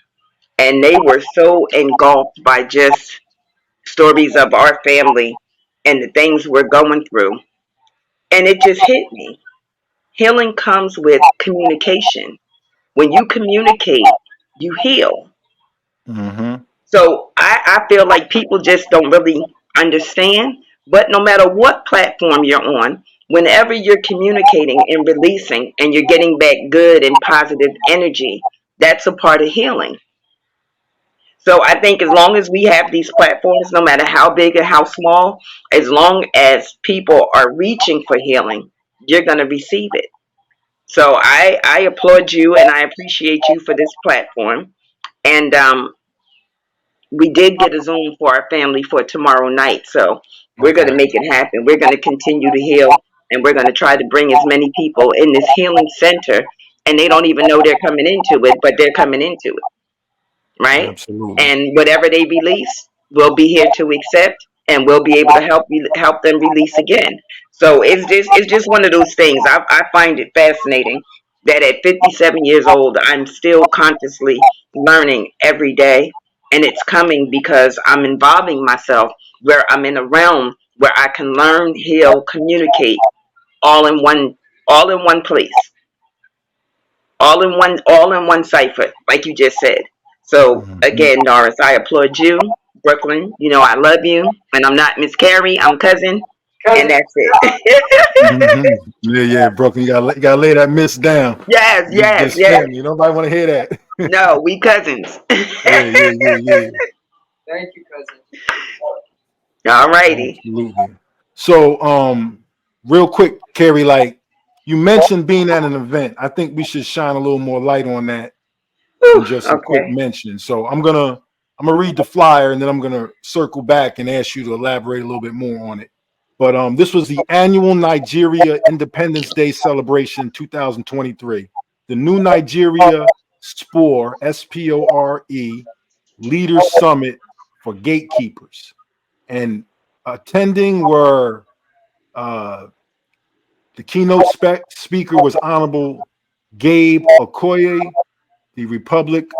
G: And they were so engulfed by just stories of our family and the things we're going through. And it just hit me. Healing comes with communication. When you communicate, you heal.
B: Mm-hmm.
G: So I feel like people just don't really understand. But no matter what platform you're on, whenever you're communicating and releasing and you're getting back good and positive energy, that's a part of healing. So I think as long as we have these platforms, no matter how big or how small, as long as people are reaching for healing, you're going to receive it. So I applaud you and I appreciate you for this platform. And we did get a Zoom for our family for tomorrow night. So we're going to
B: Okay.
G: make it happen. We're going to continue to heal, and we're going to try to bring as many people in this healing center. And they don't even know they're coming into it, but they're coming into it, right?
B: Absolutely.
G: And whatever they release, we'll be here to accept, and we'll be able to help them release again. So it's just one of those things. I find it fascinating that at 57 years old, I'm still consciously learning every day, and it's coming because I'm involving myself where I'm in a realm where I can learn, heal, communicate all in one all in one place, all in one cipher, like you just said. So
B: Mm-hmm.
G: again, Norris, I applaud you. Brooklyn, you know I love you, and I'm not Miss Carrie, I'm cousin, and
F: Cousin.
G: that's it.
B: Mm-hmm. Yeah, yeah, Brooklyn. You gotta lay that miss down.
G: Yes,
B: You
G: yes,
B: just
G: yes.
B: family. Nobody want to hear that.
G: No, we cousins.
B: Yeah, yeah, yeah, yeah.
F: Thank you, cousin.
G: All righty.
B: Absolutely. So, real quick, Carrie, like you mentioned being at an event, I think we should shine a little more light on that than
G: Whew,
B: just a quick
G: okay.
B: mention. So I'm gonna read the flyer and then I'm gonna circle back and ask you to elaborate a little bit more on it. But this was the annual Nigeria Independence Day celebration 2023. The New Nigeria Spore Leaders Summit for Gatekeepers. And attending were the keynote speaker was Honorable Gabe Okoye, the Republican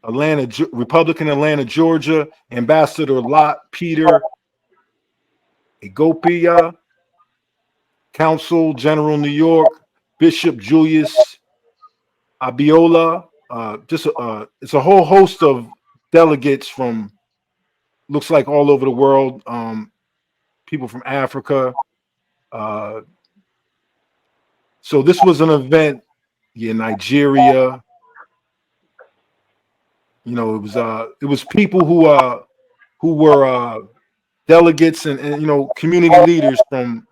B: Atlanta, Georgia, Ambassador Lot Peter Egopia, Consul General New York, Bishop Julius Abiola. It's a whole host of delegates from looks like all over the world. People from Africa. Uh, so this was an event. Yeah, Nigeria. It was people who were delegates and community leaders from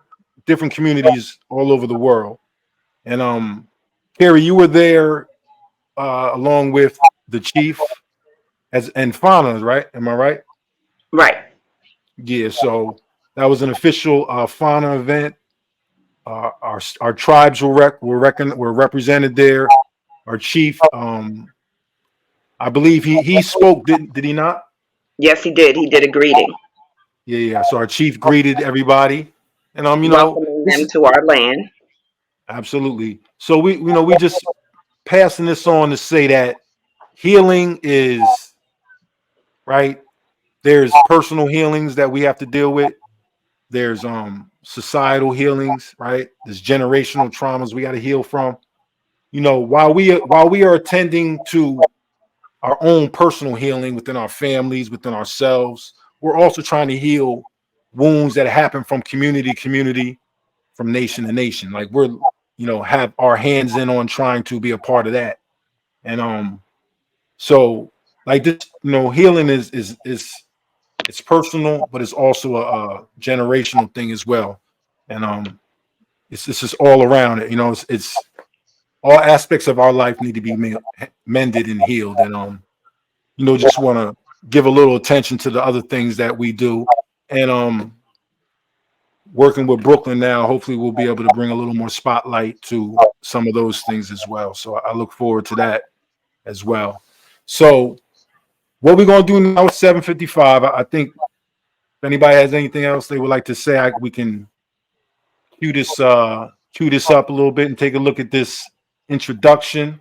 B: different communities all over the world. And Carrie, you were there along with the chief and Fauna, right? Am I right?
G: Right.
B: Yeah. So that was an official Fauna event. Our tribes were represented there. Our chief, I believe he spoke. Did he not?
G: Yes, he did. He did a greeting,
B: Yeah, yeah. So our chief greeted everybody, and
G: welcoming
B: this
G: them
B: is
G: to our land.
B: absolutely. So we just passing this on to say that healing is right. There's personal healings that we have to deal with. There's societal healings, right? There's generational traumas we got to heal from. While we are attending to our own personal healing within our families, within ourselves, we're also trying to heal wounds that happen from community to community, from nation to nation. Like we're, have our hands in on trying to be a part of that. And so like this, healing is it's personal, but it's also a generational thing as well. And it's just all around it. It's all aspects of our life need to be mended and healed. And just want to give a little attention to the other things that we do. And working with Brooklyn now, hopefully we'll be able to bring a little more spotlight to some of those things as well. So I look forward to that as well. So what we're going to do now is 7:55. I think if anybody has anything else they would like to say, we can cue this up a little bit and take a look at this introduction.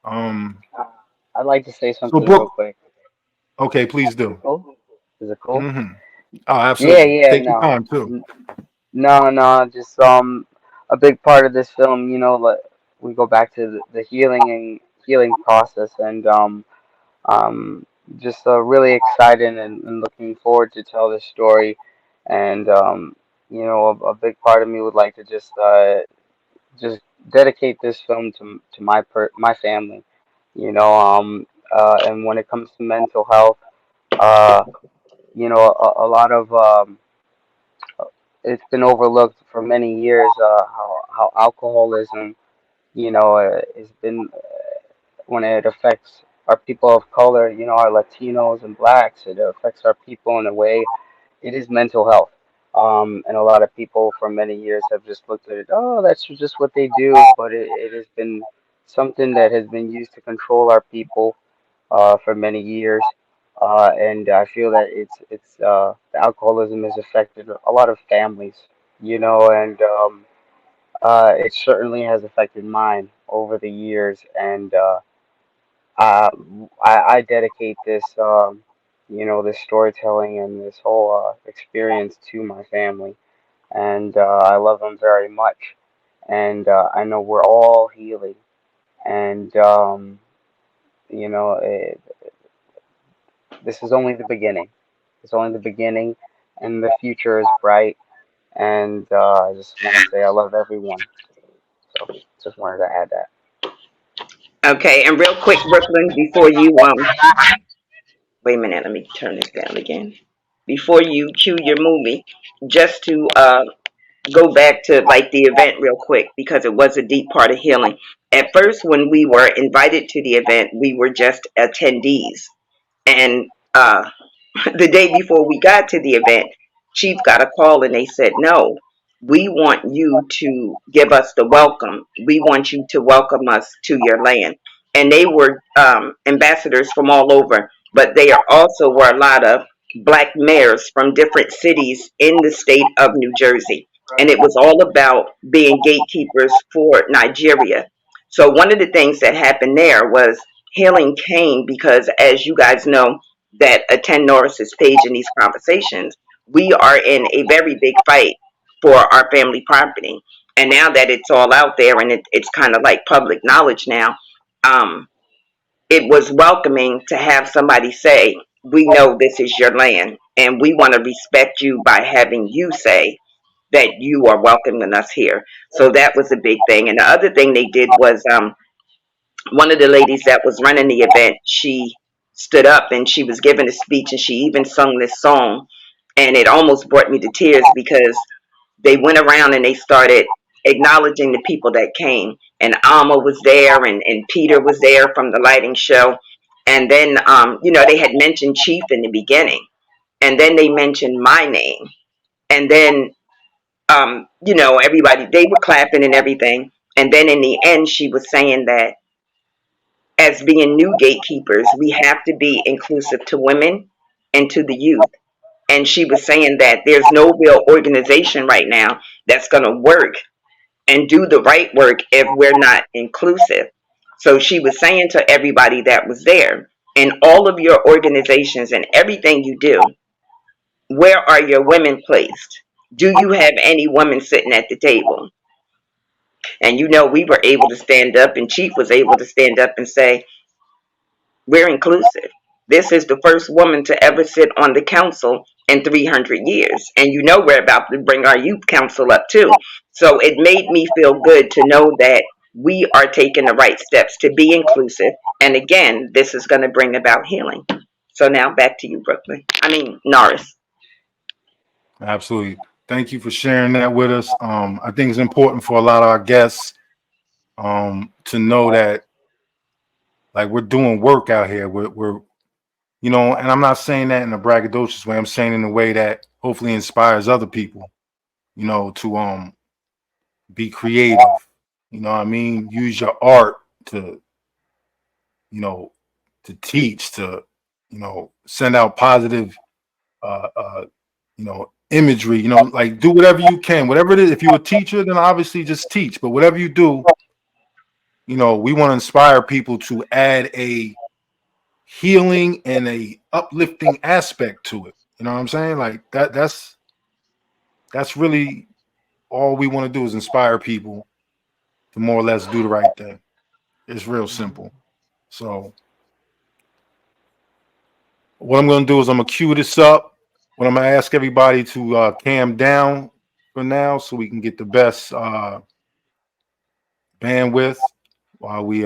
D: I'd like to say
B: So
D: something real
B: Brooke,
D: quick.
B: okay, please
D: Is
B: do.
D: it cool? Is it cool?
B: Oh,
D: Yeah,
B: absolutely.
D: yeah,
B: Take your
D: no.
B: time too.
D: No, just a big part of this film, like we go back to the healing process, and um just really excited and looking forward to tell this story, and a big part of me would like to just dedicate this film to my family, and when it comes to mental health, uh a lot of it's been overlooked for many years, how alcoholism, has been, when it affects our people of color, our Latinos and blacks, it affects our people in a way. It is mental health. And a lot of people for many years have just looked at it, oh, that's just what they do, but it has been something that has been used to control our people for many years. And I feel that the alcoholism has affected a lot of families, and it certainly has affected mine over the years. And uh, I dedicate this storytelling and this whole experience to my family, and I love them very much. And I know we're all healing, and you know, it, this is only the beginning. It's only the beginning, and the future is bright. And I just want to say I love everyone. So just wanted to add that.
G: Okay, and real quick, Brooklyn, before you wait a minute, let me turn this down again. Before you cue your movie, just to go back to like the event real quick because it was a deep part of healing. At first, when we were invited to the event, we were just attendees, and the day before we got to the event, Chief got a call and they said, no, we want you to give us the welcome. We want you to welcome us to your land. And they were ambassadors from all over, but there also were a lot of black mayors from different cities in the state of New Jersey. And it was all about being gatekeepers for Nigeria. So one of the things that happened there was healing came because, as you guys know, that attend Norris's page in these conversations, we are in a very big fight for our family property. And now that it's all out there and it's kind of like public knowledge now, um, it was welcoming to have somebody say, we know this is your land and we want to respect you by having you say that you are welcoming us here. So that was a big thing. And the other thing they did was one of the ladies that was running the event, she stood up and she was giving a speech and she even sung this song. And it almost brought me to tears because they went around and they started acknowledging the people that came. And Alma was there and Peter was there from the lighting show. And then, they had mentioned Chief in the beginning. And then they mentioned my name. And then, everybody, they were clapping and everything. And then in the end, she was saying that as being new gatekeepers, we have to be inclusive to women and to the youth. And she was saying that there's no real organization right now that's going to work and do the right work if we're not inclusive. So she was saying to everybody that was there, in all of your organizations and everything you do, where are your women placed? Do you have any women sitting at the table? And we were able to stand up, and Chief was able to stand up and say, we're inclusive. This is the first woman to ever sit on the council in 300 years. And we're about to bring our youth council up too. So it made me feel good to know that we are taking the right steps to be inclusive. And again, this is going to bring about healing. So now back to you, Brooklyn. Norris.
B: Absolutely. Thank you for sharing that with us. I think it's important for a lot of our guests to know that like we're doing work out here. We're You know, and I'm not saying that in a braggadocious way. I'm saying in a way that hopefully inspires other people, you know, to be creative. You know what I mean? Use your art to, you know, to teach, to, you know, send out positive you know, imagery, you know, like do whatever you can, whatever it is. If you're a teacher, then obviously just teach. But whatever you do, you know, we want to inspire people to add a healing and a uplifting aspect to it. You know what I'm saying? Like that's really all we want to do is inspire people to more or less do the right thing. It's real simple. So what I'm going to do is I'm going to cue this up. What I'm going to ask everybody to calm down for now so we can get the best bandwidth while we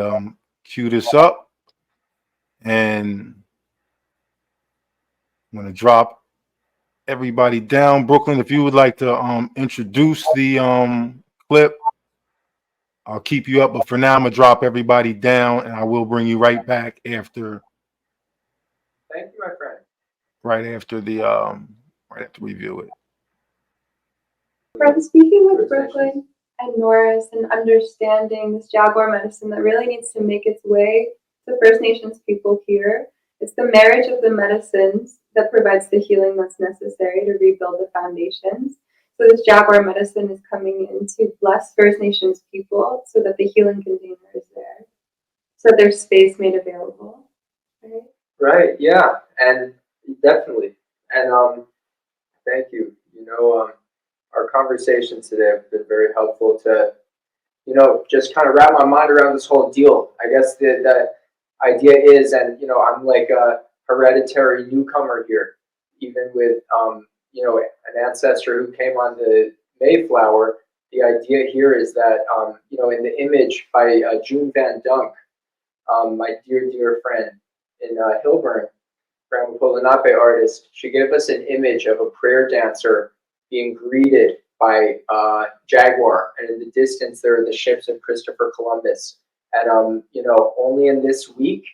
B: cue this up. And I'm going to drop everybody down. Brooklyn, if you would like to introduce the clip, I'll keep you up. But for now, I'm going to drop everybody down, and I will bring you right back after.
F: Thank you, my friend.
B: Right after we view it.
H: From speaking with Brooklyn and Norris and understanding this Jaguar medicine that really needs to make its way to First Nations people here, it's the marriage of the medicines that provides the healing that's necessary to rebuild the foundations. So this Jaguar medicine is coming in to bless First Nations people so that the healing container is there, so there's space made available.
F: Right, yeah, and definitely. And thank you. You know, our conversations today have been very helpful to, you know, just kind of wrap my mind around this whole deal. I guess the idea is, and, you know, I'm like a hereditary newcomer here, even with, you know, an ancestor who came on the Mayflower. The idea here is that, you know, in the image by June Van Dunk, my dear friend in Hillburn, Ramapough Lenape artist, she gave us an image of a prayer dancer being greeted by Jaguar, and in the distance there are the ships of Christopher Columbus. And you know, only in this week,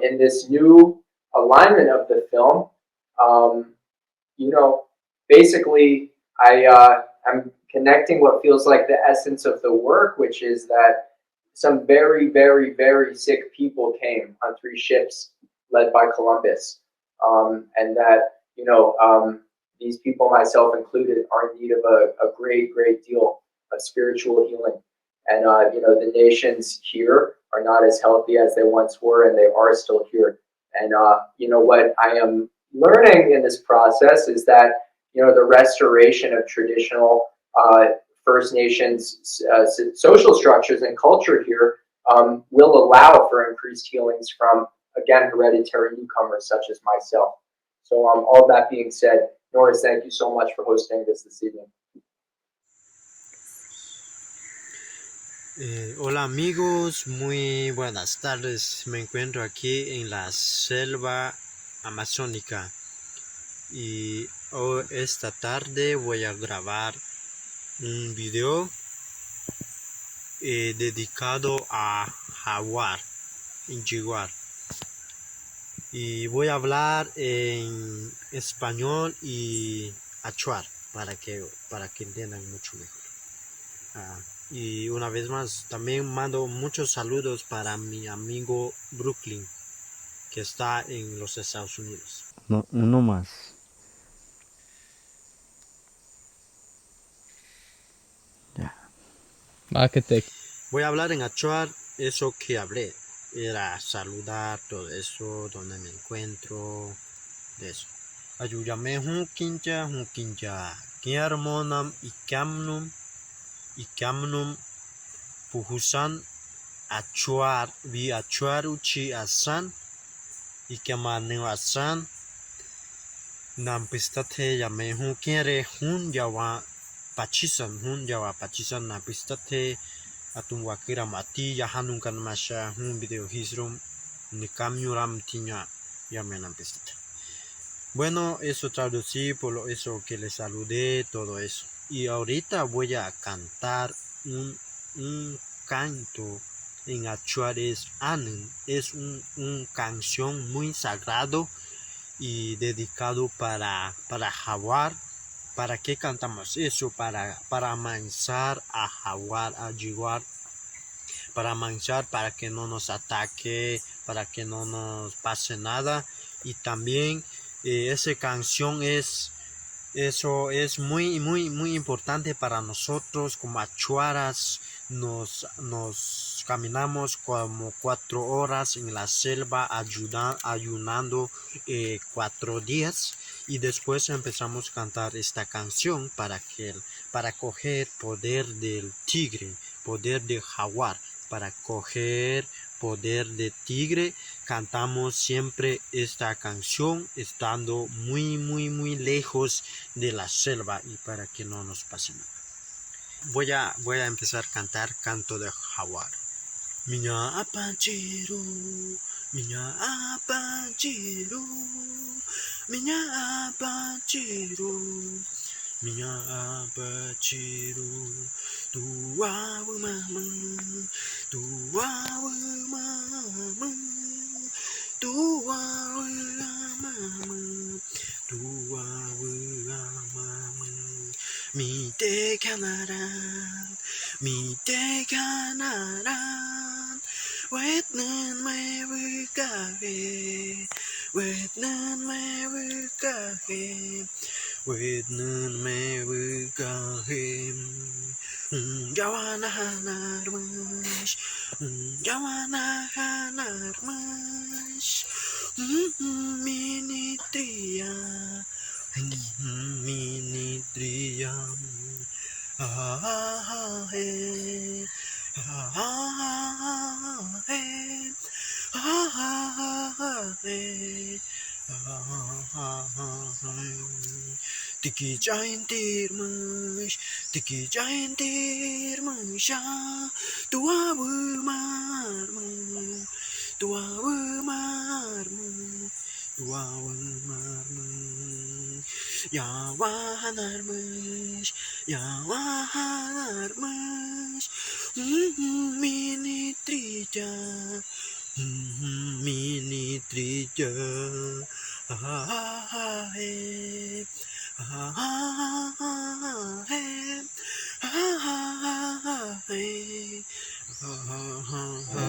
F: in this new alignment of the film, you know, basically I'm connecting what feels like the essence of the work, which is that some very, very, very sick people came on 3 ships led by Columbus, and that, you know, these people, myself included, are in need of a great deal of spiritual healing. And, you know, the nations here are not as healthy as they once were, and they are still here. And, you know, what I am learning in this process is that, you know, the restoration of traditional First Nations social structures and culture here will allow for increased healings from, again, hereditary newcomers such as myself. So all that being said, Norris, thank you so much for hosting this evening.
I: Hola amigos, muy buenas tardes. Me encuentro aquí en la selva amazónica y esta tarde voy a grabar un video dedicado a Jaguar, en Jaguar. Y voy a hablar en español y Achuar para que entiendan mucho mejor. Y una vez más, también mando muchos saludos para mi amigo Brooklyn, que está en los Estados Unidos. No, uno más.
C: Ya.
I: Voy a hablar en Achuar, eso que hablé. Era saludar, todo eso, donde me encuentro, de eso. Ayúdame, hunkinja, kiarmonam, ikamnum, puhusan, Achuar, vi Achuar uchi asan, ikamanu asan, nampistate yame hunkiere, hun yawa pachisan, nampistate, atun wakira mati, yahanun kan masha, hun video hisrum, nikamyuram tiña, yame nampistate. Bueno, eso traducí por eso que les saludé, todo eso. Y ahorita voy a cantar un canto en Achuar, es un canción muy sagrado y dedicado para Jaguar. ¿Para qué cantamos eso? Para amansar a Jaguar, a Jaguar, para amansar, para que no nos ataque, para que no nos pase nada. Y también esa canción eso es muy, muy, muy importante para nosotros como achuaras. Nos caminamos como 4 horas en la selva ayunando 4 días y después empezamos a cantar esta canción para coger poder del tigre, poder del jaguar, para coger poder de tigre. Cantamos siempre esta canción estando muy, muy, muy lejos de la selva y para que no nos pase nada. Voy a empezar a cantar canto de jaguar. Minya apanchiro, minya apanchiro, minya apanchiro, minya apanchiro, tua mama, tua mama, tua mama, tua mama. Mi te canaran, wet nan me wikahe, wet nan me wikahe, wet nan me wikahe. Jawana hanarmas, jawana hanarmas, minitria. Minitria, Tiki giant dirmas, ya, tua marma, tua marma. Yawanarmas, minitrilla, minitrilla,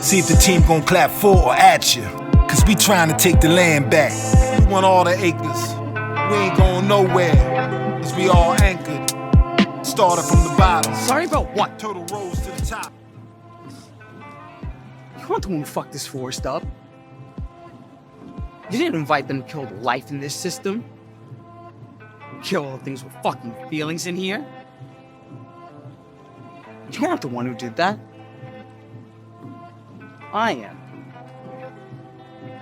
J: See if the team gon' clap for or at you, cause we trying to take the land back. We want all the acres, we ain't going nowhere, cause we all anchored, started from the bottom.
K: Sorry about what?
J: Turtle rose to the top.
K: You weren't the one who fucked this forest up. You didn't invite them to kill the life in this system. Kill all the things with fucking feelings in here. You weren't the one who did that. I am.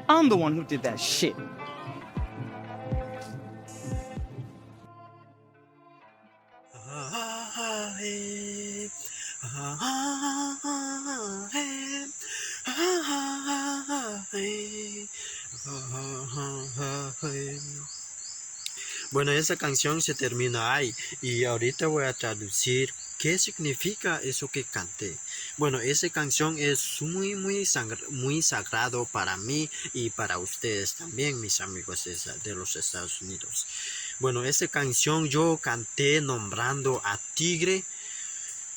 K: I'm the one who did that shit.
I: Bueno, esa canción se termina ahí y ahorita voy a traducir qué significa eso que canté. Bueno, esa canción es muy sagrado para mí y para ustedes también, mis amigos de los Estados Unidos. Bueno, esa canción yo canté nombrando a tigre,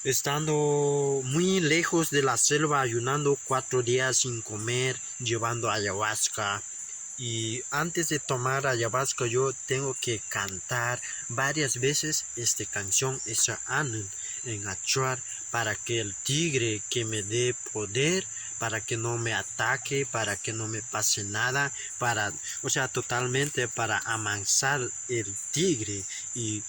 I: estando muy lejos de la selva, ayunando 4 días sin comer, llevando ayahuasca. Y antes de tomar ayahuasca yo tengo que cantar varias veces esta canción, esa anen en Achuar, para que el tigre que me dé poder, para que no me ataque, para que no me pase nada, totalmente para amansar el tigre y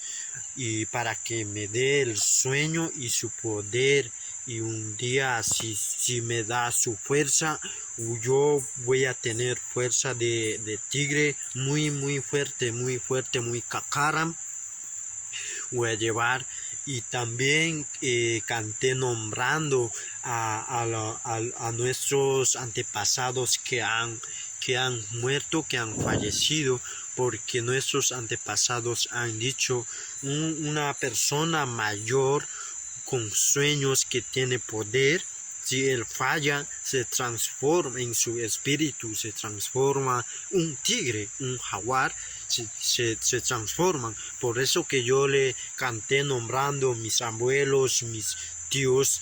I: para que me dé el sueño y su poder. Y un día si me da su fuerza, yo voy a tener fuerza de tigre muy fuerte, muy cacaram. Voy a llevar. Y también canté nombrando a nuestros antepasados que han muerto, que han fallecido, porque nuestros antepasados han dicho una persona mayor con sueños que tiene poder, Si él falla, se transforma en su espíritu, se transforma un tigre, un jaguar, se transforman. Por eso que yo le canté nombrando mis abuelos, mis tíos,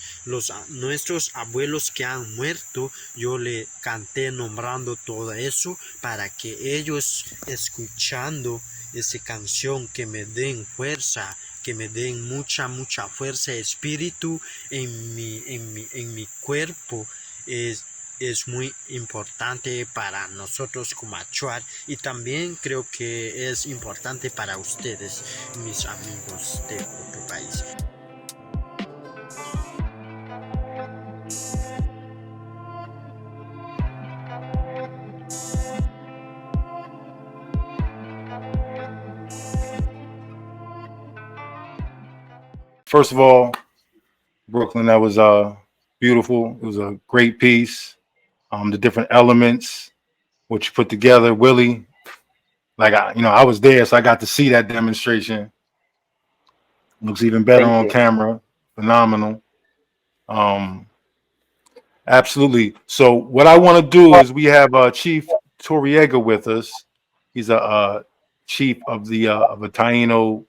I: nuestros abuelos que han muerto, yo le canté nombrando todo eso para que ellos, escuchando esa canción, que me den fuerza, que me den mucha fuerza, espíritu en mi cuerpo. Es muy importante para nosotros como Achuar, y también creo que es importante para ustedes, mis amigos de otro país.
B: First of all, Brooklyn, that was beautiful. It was a great piece. The different elements what you put together, Willie. Like I was there, so I got to see that demonstration. Looks even better on camera. Phenomenal. Absolutely. So what I want to do is we have Chief Torriega with us. He's a chief of the of a Taino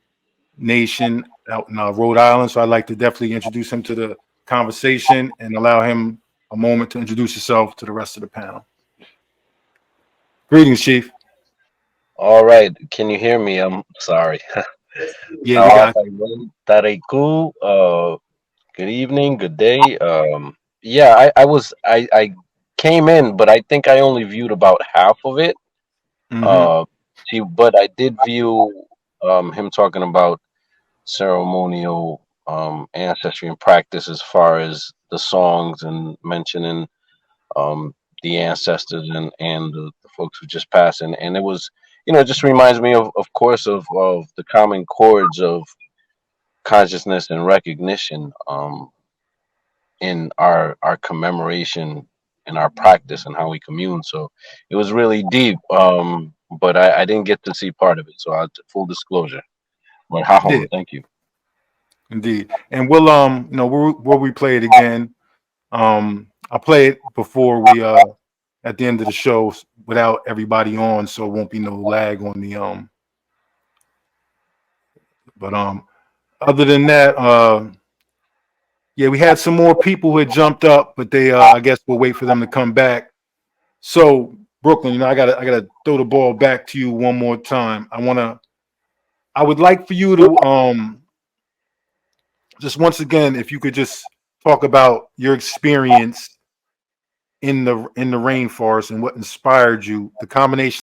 B: nation out in Rhode Island. So I'd like to definitely introduce him to the conversation and allow him a moment to introduce himself to the rest of the panel. Greetings, Chief.
L: All right. Can you hear me? I'm sorry.
B: Yeah, we got
L: you. Good evening, good day. Yeah, I came in, but I think I only viewed about half of it. But I did view him talking about ceremonial ancestry and practice as far as the songs and mentioning the ancestors and the folks who just passed, and it was, it just reminds me of course of the common chords of consciousness and recognition in our commemoration and our practice and how we commune. So it was really deep, but I didn't get to see part of it, so full disclosure. But thank you.
B: Indeed. And we'll we'll replay it again. I'll play it before we at the end of the show without everybody on, so it won't be no lag on the but other than that, yeah, we had some more people who had jumped up, but they I guess we'll wait for them to come back. So Brooklyn, I gotta throw the ball back to you one more time. I would like for you to just once again, if you could just talk about your experience in the rainforest and what inspired you, the combination